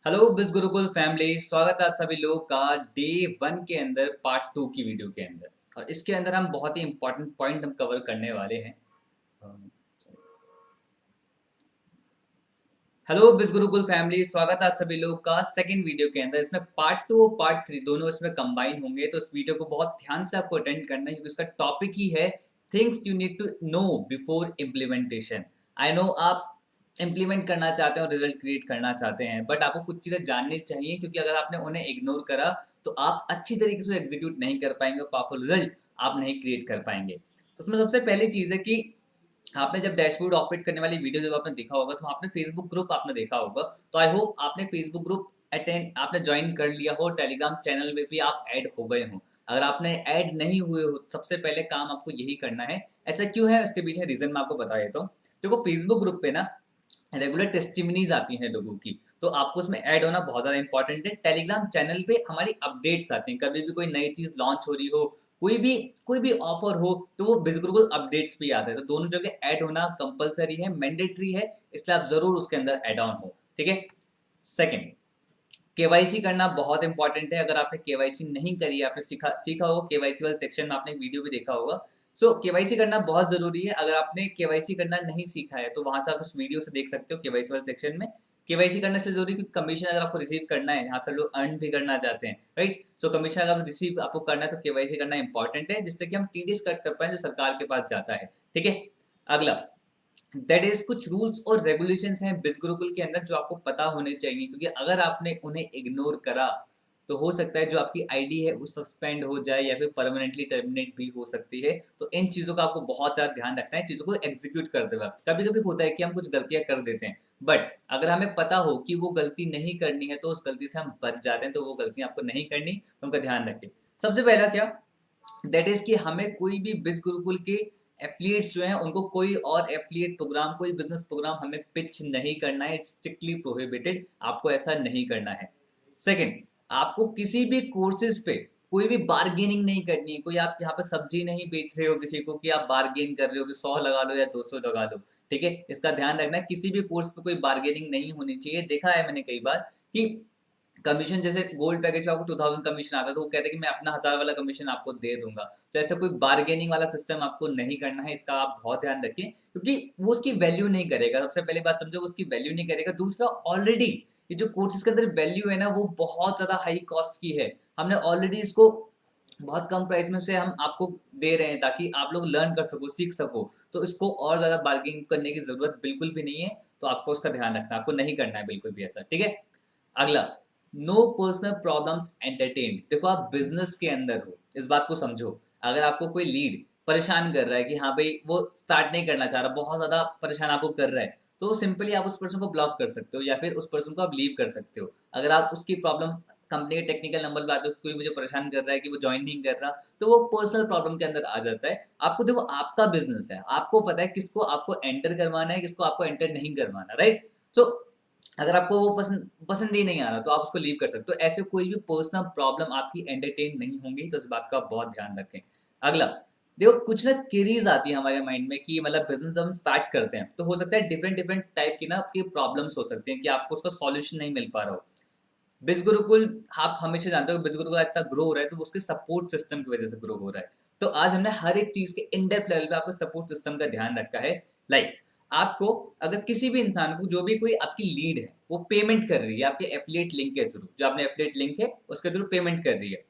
Hello बिस Gurukul family, स्वागत है आप सभी लोगों का डे 1 के अंदर पार्ट 2 की वीडियो के अंदर। और इसके अंदर हम बहुत ही इंपॉर्टेंट पॉइंट हम कवर करने वाले हैं। हेलो बिस गुरुकुल फैमिली, स्वागत है आप सभी लोगों का सेकंड वीडियो के अंदर। इसमें पार्ट 2 और पार्ट 3 दोनों इसमें कंबाइन होंगे, तो इस वीडियो को बहुत ध्यान से आपको अटेंड करना है क्योंकि इसका टॉपिक ही है things you need to know before implementation. I know आप इम्प्लीमेंट करना चाहते हैं और रिजल्ट क्रिएट करना चाहते हैं, बट आपको कुछ चीज़ें जाननी चाहिए क्योंकि अगर आपने उन्हें इग्नोर करा तो आप अच्छी तरीके से एग्जीक्यूट नहीं कर पाएंगे और पावरफुल रिजल्ट आप नहीं क्रिएट कर पाएंगे। तो उसमें सबसे पहली चीज़ है कि आपने जब डैशबोर्ड ऑपरेट करने वाली वीडियो जब आपने देखा होगा तो आपने फेसबुक ग्रुप आपने देखा होगा। तो आई होप आपने फेसबुक ग्रुप अटेंड आपने ज्वाइन कर लिया हो, टेलीग्राम चैनल में भी आप ऐड हो गए हो। अगर आपने ऐड नहीं हुए हो, सबसे पहले काम आपको यही करना है। ऐसा क्यों है, उसके पीछे रीजन मैं आपको बता देता हूँ। देखो, फेसबुक ग्रुप पे ना रेगुलर टेस्टिमनीज आती हैं लोगों की, तो आपको उसमें ऐड होना बहुत ज़्यादा इंपॉर्टेंट है। टेलीग्राम चैनल पे हमारी अपडेट्स आती हैं, कभी भी कोई नई चीज़ लॉन्च हो रही हो, कोई भी ऑफर हो, तो वो बिल्कुल अपडेट्स पे आता है। तो दोनों जगह ऐड होना कंपलसरी है, मैंडेटरी है, इसलिए आप जरूर उसके अंदर ऐड ऑन हो। ठीक है। सेकेंड, केवाईसी करना बहुत इंपॉर्टेंट है। अगर आपने केवाईसी नहीं करी है, आपने सीखा सीखा होगा केवाईसी वाले सेक्शन में, आपने वीडियो भी देखा होगा। सो केवाईसी करना बहुत जरूरी है। अगर आपने केवाईसी करना नहीं सीखा है तो वहां से आप उस वीडियो से देख सकते हो केवाईसी वाले सेक्शन में। केवाईसी करना इसलिए जरूरी क्योंकि कमीशन अगर आपको रिसीव करना है, यहाँ से लोग अर्न भी करना चाहते हैं, राइट। सो कमीशन अगर रिसीव आपको करना है तो केवाईसी करना इंपॉर्टेंट है, जिससे कि हम टीडीएस कट कर पाए जो सरकार के पास जाता है। ठीक है। अगला, दैट इज कुछ रूल्स और रेगुलेशंस हैं बिज गुरुकुल के अंदर जो आपको पता होने चाहिए, क्योंकि अगर आपने उन्हें इग्नोर करा तो हो सकता है जो आपकी आईडी है वो सस्पेंड हो जाए या फिर परमानेंटली टर्मिनेट भी हो सकती है। तो इन चीजों का आपको बहुत ज्यादा ध्यान रखना है चीजों को एग्जीक्यूट करते वक्त। कभी कभी होता है कि हम कुछ गलतियां कर देते हैं, बट अगर हमें पता हो कि वो गलती नहीं करनी है तो उस गलती से हम बच जाते हैं। तो वो गलती आपको नहीं करनी, तो उनका ध्यान रखें। सबसे पहला क्या, दैट इज कि हमें कोई भी बिज गुरुकुल के एफिलिएट्स जो हैं उनको कोई और एफिलिएट प्रोग्राम, कोई बिजनेस प्रोग्राम हमें पिच नहीं करना है। इट्स स्ट्रिक्टली प्रोहिबिटेड, आपको ऐसा नहीं करना है। सेकंड, आपको किसी भी कोर्सेज पे कोई भी बार्गेनिंग नहीं करनी है। कोई आप यहाँ पे सब्जी नहीं बेच रहे हो किसी को कि आप बार्गेन कर रहे हो कि 100 लगा लो या 200 लगा लो। ठीक है, इसका ध्यान रखना है। किसी भी कोर्स पे कोई बार्गेनिंग नहीं होनी चाहिए। देखा है मैंने कई बार कि कमीशन जैसे गोल्ड पैकेज में आपको 2000 कमीशन आता है तो वो कहते हैं कि मैं अपना 1000 वाला कमीशन आपको दे दूंगा। तो ऐसा कोई बार्गेनिंग वाला सिस्टम आपको नहीं करना है, इसका आप बहुत ध्यान रखिए क्योंकि वो उसकी वैल्यू नहीं करेगा। सबसे पहले बात समझो, वो उसकी वैल्यू नहीं करेगा। दूसरा, ऑलरेडी ये जो कोर्सेज के अंदर वैल्यू है ना वो बहुत ज्यादा हाई कॉस्ट की है। हमने ऑलरेडी इसको बहुत कम प्राइस में से हम आपको दे रहे हैं ताकि आप लोग लर्न कर सको, सीख सको। तो इसको और ज्यादा बार्गेनिंग करने की जरूरत बिल्कुल भी नहीं है। तो आपको उसका ध्यान रखना, आपको नहीं करना है बिल्कुल भी ऐसा। ठीक है। अगला, नो पर्सनल प्रॉब्लम्स एंटरटेन। देखो, आप बिजनेस के अंदर हो, इस बात को समझो। अगर आपको कोई लीड परेशान कर रहा है कि हाँ भाई वो स्टार्ट नहीं करना चाह रहा, बहुत ज्यादा परेशान आपको कर रहा है, तो सिंपली आप उस पर्सन को ब्लॉक कर सकते हो या फिर उस पर्सन को आप लीव कर सकते हो। अगर आप उसकी प्रॉब्लम कंपनी के टेक्निकल नंबर पे आते हो, कोई मुझे परेशान कर रहा है कि वो ज्वाइन नहीं कर रहा, तो वो पर्सनल प्रॉब्लम के अंदर आ जाता है। आपको देखो, आपका बिजनेस है, आपको पता है किसको आपको एंटर करवाना है, किसको आपको एंटर नहीं करवाना, राइट। सो अगर आपको वो पसंद पसंद ही नहीं आ रहा तो आप उसको लीव कर सकते हो। ऐसे कोई भी पर्सनल प्रॉब्लम आपकी एंटरटेन नहीं होंगी, तो इस बात का बहुत ध्यान रखें। अगला, देखो कुछ ना क्वेरीज आती है हमारे माइंड में कि मतलब बिजनेस हम स्टार्ट करते हैं तो हो सकता है डिफरेंट डिफरेंट टाइप की ना आपकी प्रॉब्लम्स हो सकती हैं कि आपको उसका सॉल्यूशन नहीं मिल पा रहा हो। बिज गुरुकुल, आप हमेशा जानते हो बिज गुरुकुल इतना ग्रो हो रहा है तो वो उसके सपोर्ट सिस्टम की वजह से ग्रो हो रहा है। तो आज हमने हर एक चीज के इन डेप्थ लेवल पे आपको सपोर्ट सिस्टम का ध्यान रखा है। लाइक, आपको अगर किसी भी इंसान को, जो भी कोई आपकी लीड है वो पेमेंट कर रही है आपके एफिलिएट लिंक के थ्रू, जो आपने एफिलिएट लिंक है उसके थ्रू पेमेंट कर रही है,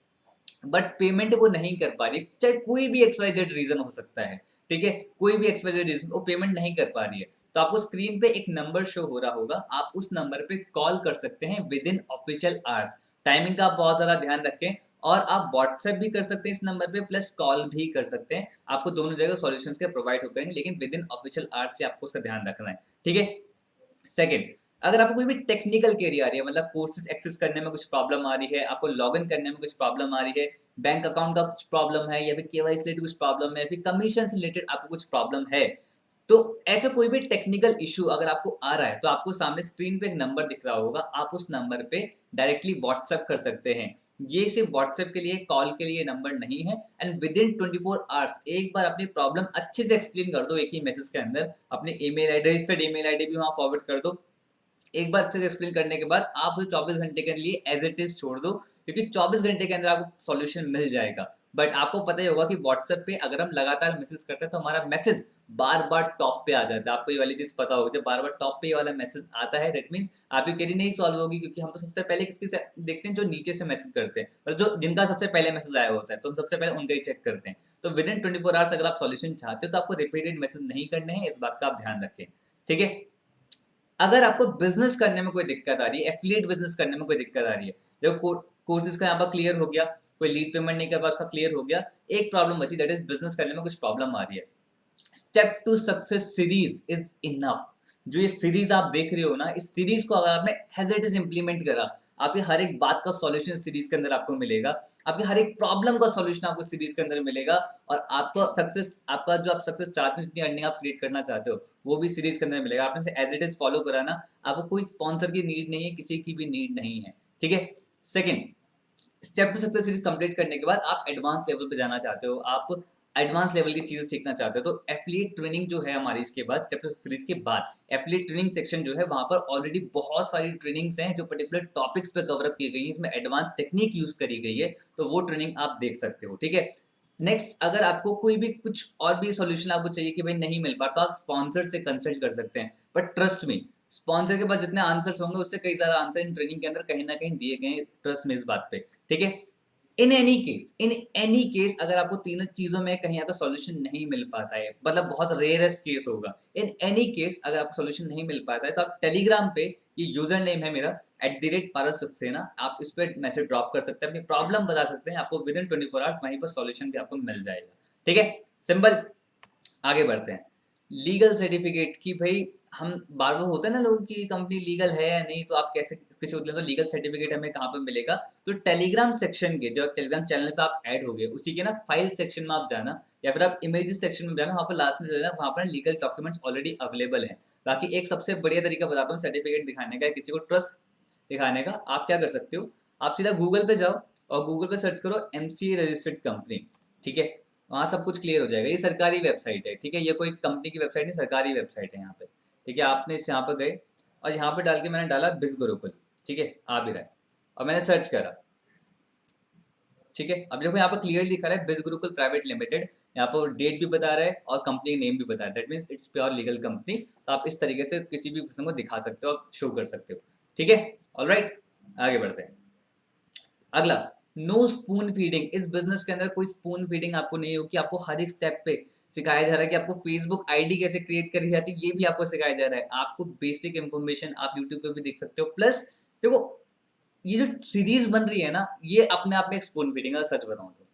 बट पेमेंट वो नहीं कर पा रही, चाहे कोई भी एक्सवाइजेड रीजन हो सकता है। ठीक है, कोई भी एक्सवाइजेड रीजन वो पेमेंट नहीं कर पा रही है, तो आपको स्क्रीन पे एक नंबर शो हो रहा होगा, आप उस नंबर पे कॉल कर सकते हैं with in official hours. Timing का आप बहुत ज्यादा ध्यान रखें। और आप व्हाट्सएप भी कर सकते हैं इस नंबर पे, प्लस कॉल भी कर सकते हैं। आपको दोनों जगह सॉल्यूशंस के प्रोवाइड हो करेंगे, लेकिन विद इन ऑफिशियल आवर्स से आपको उसका ध्यान रखना है। ठीक है। सेकंड, अगर आपको कोई भी टेक्निकल क्वेरी आ रही है, मतलब कोर्सेज एक्सेस करने में कुछ प्रॉब्लम आ रही है, आपको लॉगिन करने में कुछ प्रॉब्लम आ रही है, बैंक अकाउंट का कुछ प्रॉब्लम है, या फिर केवाईसी रिलेटेड कुछ प्रॉब्लम है, फिर कमीशन से रिलेटेड आपको कुछ प्रॉब्लम है, तो ऐसा कोई भी टेक्निकल इशू अगर आपको आ रहा है तो आपको सामने स्क्रीन पे एक नंबर दिख रहा होगा, आप उस नंबर पे डायरेक्टली व्हाट्सएप कर सकते हैं। ये सिर्फ व्हाट्सएप के लिए, कॉल के लिए नंबर नहीं है। एंड विद इन 24 आवर्स एक बार अपनी प्रॉब्लम अच्छे से एक्सप्लेन कर दो एक ही मैसेज के अंदर, अपनी email ID, registered email ID भी वहां फॉरवर्ड कर दो। एक बार से एक्सप्लेन करने के बाद आप उसे 24 घंटे के लिए एज इट इज छोड़ दो, क्योंकि 24 घंटे के अंदर आपको सॉल्यूशन मिल जाएगा। बट आपको पता ही होगा कि व्हाट्सएप पे अगर हम लगातार मैसेज करते हैं तो हमारा मैसेज बार बार टॉप पे आ जाता है। आपको ये वाली चीज पता होगी, जब बार बार टॉप पे ये वाला मैसेज आता है दैट मीन्स आपकी क्वेरी नहीं सॉल्व होगी, क्योंकि हम तो सबसे पहले किसके से देखते हैं, जो नीचे से मैसेज करते हैं, मतलब जो जिनका सबसे पहले मैसेज आया होता है, तो हम सबसे पहले उनका ही चेक करते हैं। तो विद इन 24 आवर्स अगर आप सॉल्यूशन चाहते हो तो आपको रिपीटेड मैसेज नहीं करने हैं, इस बात का आप ध्यान रखें। ठीक है। अगर आपको बिजनेस करने में कोई दिक्कत आ रही है, एफिलिएट बिजनेस करने में कोई दिक्कत आ रही है, देखो कोर्सेज का यहाँ पर क्लियर हो गया, कोई लीड पेमेंट नहीं कर पा उसका क्लियर हो गया, एक प्रॉब्लम बची दैट इज बिजनेस करने में कुछ प्रॉब्लम आ रही है। Step to success series is enough. जो ये सीरीज आप देख रहे हो ना, इस सीरीज को अगर आपने एज इट इज इंप्लीमेंट करा, आपकी हर एक बात का सॉल्यूशन सीरीज के अंदर आपको मिलेगा, आपकी हर एक प्रॉब्लम का सॉल्यूशन आपको सीरीज के अंदर मिलेगा, और आपको सक्सेस, आपका जो आप सक्सेस चाहते हो, जितनी अर्निंग आप क्रिएट करना चाहते हो, वो भी सीरीज के अंदर मिलेगा। आपने एज इट इज फॉलो करा ना, आपको कोई स्पॉन्सर की नीड नहीं है, किसी की भी नीड नहीं है। ठीक है। Second, step to success series complete करने के बाद आप एडवांस लेवल पे जाना चाहते हो, आप एडवांस लेवल की चीजें सीखना चाहते हो, तो एफिलिएट ट्रेनिंग जो है हमारी, इसके बाद स्टेप टू सीरीज के बाद एफिलिएट ट्रेनिंग सेक्शन जो है, वहां पर ऑलरेडी बहुत सारी ट्रेनिंग्स हैं जो पर्टिकुलर टॉपिक्स पे कवर अप की गई है, इसमें एडवांस टेक्निक यूज करी गई है, तो वो ट्रेनिंग आप देख सकते हो। ठीक है। नेक्स्ट, अगर आपको कोई भी कुछ और भी सॉल्यूशन आपको चाहिए कि भाई नहीं मिल पा, तो आप स्पॉन्सर से कंसल्ट कर सकते हैं, बट ट्रस्ट मी, स्पॉन्सर के पास जितने आंसर्स होंगे उससे कई सारे आंसर इन ट्रेनिंग के अंदर कहीं ना कहीं दिए गए हैं, ट्रस्ट में इस बात पे। ठीक है। इन एनी केस अगर आपको तीनों चीजों में कहीं आपका सॉल्यूशन नहीं मिल पाता है, मतलब बहुत रेयरेस्ट केस होगा, इन एनी केस अगर आपको सॉल्यूशन नहीं मिल पाता है, तो आप टेलीग्राम पे, ये यूजर नेम है मेरा @पारस सक्सेना, आप इस पर मैसेज ड्रॉप कर सकते हैं, अपनी प्रॉब्लम बता सकते हैं, आपको विद इन 24 आवर्स वहीं पर सॉल्यूशन भी आपको मिल जाएगा। ठीक है। सिंपल। आगे बढ़ते हैं। लीगल सर्टिफिकेट की भाई, हम बार बार होता है ना लोगों की कंपनी लीगल है या नहीं, तो आप कैसे किसी को, तो लीगल सर्टिफिकेट हमें कहाँ पे मिलेगा, तो टेलीग्राम सेक्शन के, जो टेलीग्राम चैनल पे आप ऐड हो गए, उसी के ना फाइल सेक्शन में आप जाना, या फिर आप इमेजेस सेक्शन में जाना, वहाँ पर लास्ट में जाना, वहाँ पर लीगल डॉक्यूमेंट्स ऑलरेडी अवेलेबल है। बाकी एक सबसे बढ़िया तरीका बताता हूँ सर्टिफिकेट दिखाने का, किसी को ट्रस्ट दिखाने का, आप क्या कर सकते हो, आप सीधा गूगल पे जाओ और गूगल पे सर्च करो MCA रजिस्टर्ड कंपनी। ठीक है। वहाँ सब कुछ क्लियर हो जाएगा, ये सरकारी वेबसाइट है। ठीक है। ये कोई कंपनी की वेबसाइट नहीं, सरकारी वेबसाइट है यहाँ पे। ठीक है। आपने इस यहाँ पर गए और यहाँ पे डाल के मैंने डाला बिज गुरुकुल। ठीक है। आ भी रहा है, और मैंने सर्च करा। ठीक है। अब देखो यहाँ पर क्लियर लिखा है बिज गुरुकुल प्राइवेट लिमिटेड, यहाँ पर डेट भी बता रहा है और कंपनी नेम भी बता रहा है, that means it's pure legal company. तो आप इस तरीके से किसी भी पर्सन को दिखा सकते हो, आप शो कर सकते हो। ठीक है। ऑलराइट, आगे बढ़ते हैं। अगला, नो स्पून फीडिंग। इस बिजनेस के अंदर कोई स्पून फीडिंग आपको नहीं होगी, आपको हर एक स्टेप पे सिखाया जा रहा है कि आपको फेसबुक आईडी कैसे क्रिएट करी जाती है, ये भी आपको सिखाया जा रहा है। आपको बेसिक इंफॉर्मेशन आप यूट्यूब पे भी देख सकते हो। प्लस देखो, ये जो सीरीज बन रही है ना, ये अपने आप में एक स्पून फीडिंग है, सच बताऊं तो।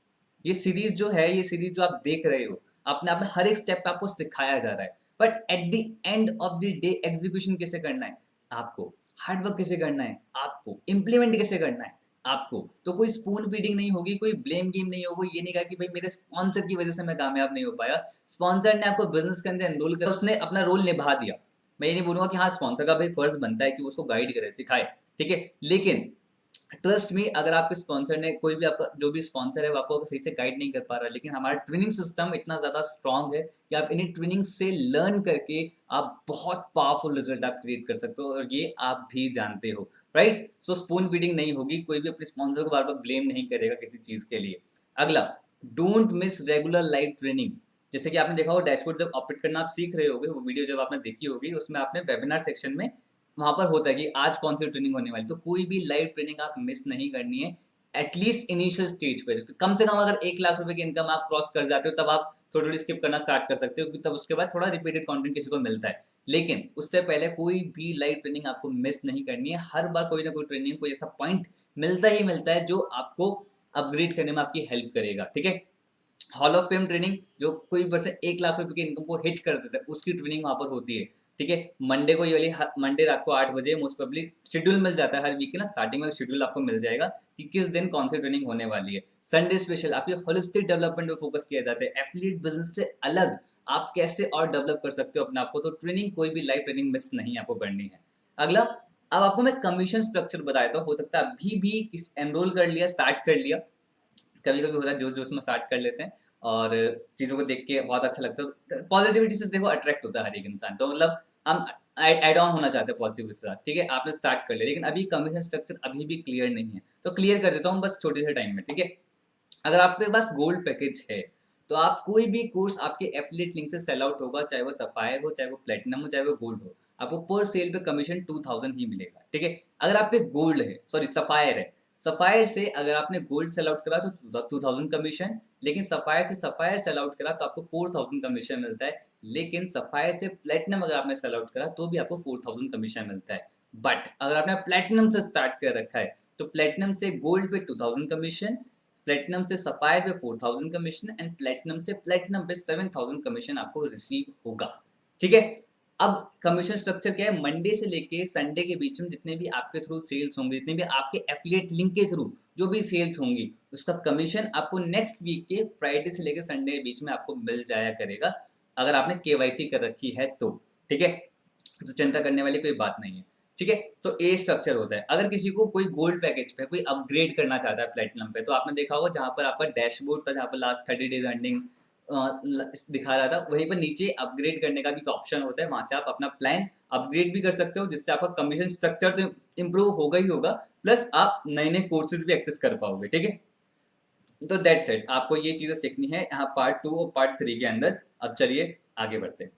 ये सीरीज जो है, ये सीरीज जो आप देख रहे हो, अपने आप में हर एक स्टेप पे आपको सिखाया जा रहा है, but at the end of the day execution कैसे करना है आपको, हार्डवर्क कैसे करना है आपको, इम्प्लीमेंट कैसे करना है आपको। तो कोई स्पून फीडिंग नहीं होगी, कोई ब्लेम गेम नहीं होगा। ये नहीं कहा कि भाई मेरे स्पॉन्सर की वजह से मैं कामयाब नहीं हो पाया, स्पॉन्सर ने आपको बिजनेस के अंदर एनरोल कर, उसने अपना रोल निभा दिया। मैं ये नहीं बोलूंगा कि हाँ स्पॉन्सर का भाई फर्ज बनता है कि उसको गाइड करे, सिखाए। ठीक है। लेकिन ट्रस्ट में, अगर आपके स्पॉन्सर ने, कोई भी आपका जो भी स्पॉन्सर है, वो आपको सही से गाइड नहीं कर पा रहा, लेकिन हमारा ट्रेनिंग सिस्टम इतना ज्यादा स्ट्रांग है कि आप इन्हीं ट्रेनिंग से लर्न करके आप बहुत पावरफुल रिजल्ट आप क्रिएट कर सकते हो, और ये आप भी जानते हो। राइट। सो स्पून फीडिंग नहीं होगी, कोई भी अपने स्पॉन्सर को बार बार ब्लेम नहीं करेगा किसी चीज के लिए। अगला, don't miss regular live training. जैसे कि आपने देखा हो, डैशबोर्ड जब ऑपरेट करना आप सीख रहे होगे, वो वीडियो जब आपने देखी होगी, उसमें आपने वेबिनार सेक्शन में वहां पर होता है कि आज कौन सी ट्रेनिंग होने वाली, तो कोई भी लाइव ट्रेनिंग आप मिस नहीं करनी है। एटलीस्ट इनिशियल स्टेज पे, तो कम से कम अगर 1 लाख रुपए की इनकम आप क्रॉस कर जाते हो, तब आप थोड़ी थोड़ी स्किप करना स्टार्ट कर सकते हो, तब उसके बाद थोड़ा रिपीटेड कंटेंट किसी को मिलता है। लेकिन उससे पहले कोई भी लाइव ट्रेनिंग आपको मिस नहीं करनी है। हर बार कोई ना कोई ट्रेनिंग, कोई ऐसा पॉइंट मिलता ही मिलता है जो आपको अपग्रेड करने में आपकी हेल्प करेगा। ठीक है। हॉल ऑफ फेम ट्रेनिंग, जो कोई पर्सन 1 लाख रुपए की इनकम को हिट कर देता है, उसकी ट्रेनिंग वहां पर होती है। ठीक है। मंडे को, ये वाली मंडे रात को 8 बजे मोस्ट प्रोबेबली शेड्यूल मिल जाता है, हर वीक के ना स्टार्टिंग में शेड्यूल आपको मिल जाएगा कि किस दिन कौन सी ट्रेनिंग होने वाली है। संडे स्पेशल आपके होलिस्टिक डेवलपमेंट पे फोकस किया जाता है, एफिलिएट बिजनेस से अलग आप कैसे और डेवलप कर सकते हो अपने आप को, तो ट्रेनिंग, कोई भी लाइव ट्रेनिंग मिस नहीं आपको करनी है। अगला, अब आपको मैं कमीशन स्ट्रक्चर बताता हूँ। हो सकता है अभी भी किस एनरोल कर लिया, स्टार्ट कर लिया, कभी कभी होता है जोश जोश में स्टार्ट कर लेते हैं, और चीज़ों को देख के बहुत अच्छा लगता है, पॉजिटिविटी से देखो अट्रैक्ट होता है हर एक इंसान, तो मतलब हम एड ऑन होना चाहते हैं पॉजिटिव के साथ, ठीक है, आपने स्टार्ट कर लिया, लेकिन अभी कमीशन स्ट्रक्चर अभी भी क्लियर नहीं है, तो क्लियर कर देता हूँ बस छोटे से टाइम में, ठीक है। अगर आपके पास गोल्ड पैकेज है तो आप कोई भी कोर्स आपके एफिलिएट लिंक से सेल आउट होगा, चाहे वो सफायर हो, चाहे वो प्लेटिनम हो, चाहे वो गोल्ड हो, आपको पर सेल पे कमीशन 2000 ही मिलेगा, ठीक है। अगर आप पे गोल्ड है, सॉरी सफायर है, सफायर से अगर आपने गोल्ड सेल आउट करा तो 2000 कमीशन, लेकिन सफायर से सफायर सेल आउट करा तो आपको 4000 कमीशन मिलता है, लेकिन सफायर से प्लेटिनम अगर आपने सेल आउट करा तो भी आपको 4000 कमीशन मिलता है। बट अगर आपने प्लेटिनम से स्टार्ट कर रखा है तो प्लेटिनम से गोल्ड पे 2000 कमीशन, प्लेटिनम से सफायर पे 4000 कमीशन एंड प्लेटिनम से प्लेटिनम पे 7000 कमीशन आपको रिसीव होगा, ठीक है। अब कमीशन स्ट्रक्चर क्या है, मंडे से लेके संडे के बीच में जितने भी आपके थ्रू सेल्स होंगे, जितने भी आपके एफिलिएट लिंक के थ्रू जो भी सेल्स होंगी, उसका कमीशन आपको नेक्स्ट वीक के फ्राइडे से लेकर संडे के बीच में आपको मिल जाया करेगा, अगर आपने केवाईसी कर रखी है तो, ठीक है। तो चिंता करने वाली कोई बात नहीं है, ठीक है। तो ए स्ट्रक्चर होता है। अगर किसी को कोई गोल्ड पैकेज पे कोई अपग्रेड करना चाहता है प्लेटिनम पे, तो आपने देखा होगा जहां पर आपका डैशबोर्ड था, जहां पर लास्ट 30 डेज अर्निंग दिखा रहा था, वहीं पर नीचे अपग्रेड करने का भी ऑप्शन होता है, वहां से आप अपना प्लान अपग्रेड भी कर सकते हो, जिससे आपका कमीशन स्ट्रक्चर तो इम्प्रूव होगा ही होगा, प्लस आप नए नए कोर्सेज भी एक्सेस कर पाओगे, ठीक है। तो दैट्स इट, आपको ये चीजें सीखनी है यहाँ पार्ट 2 और पार्ट 3 के अंदर। अब चलिए आगे बढ़ते हैं।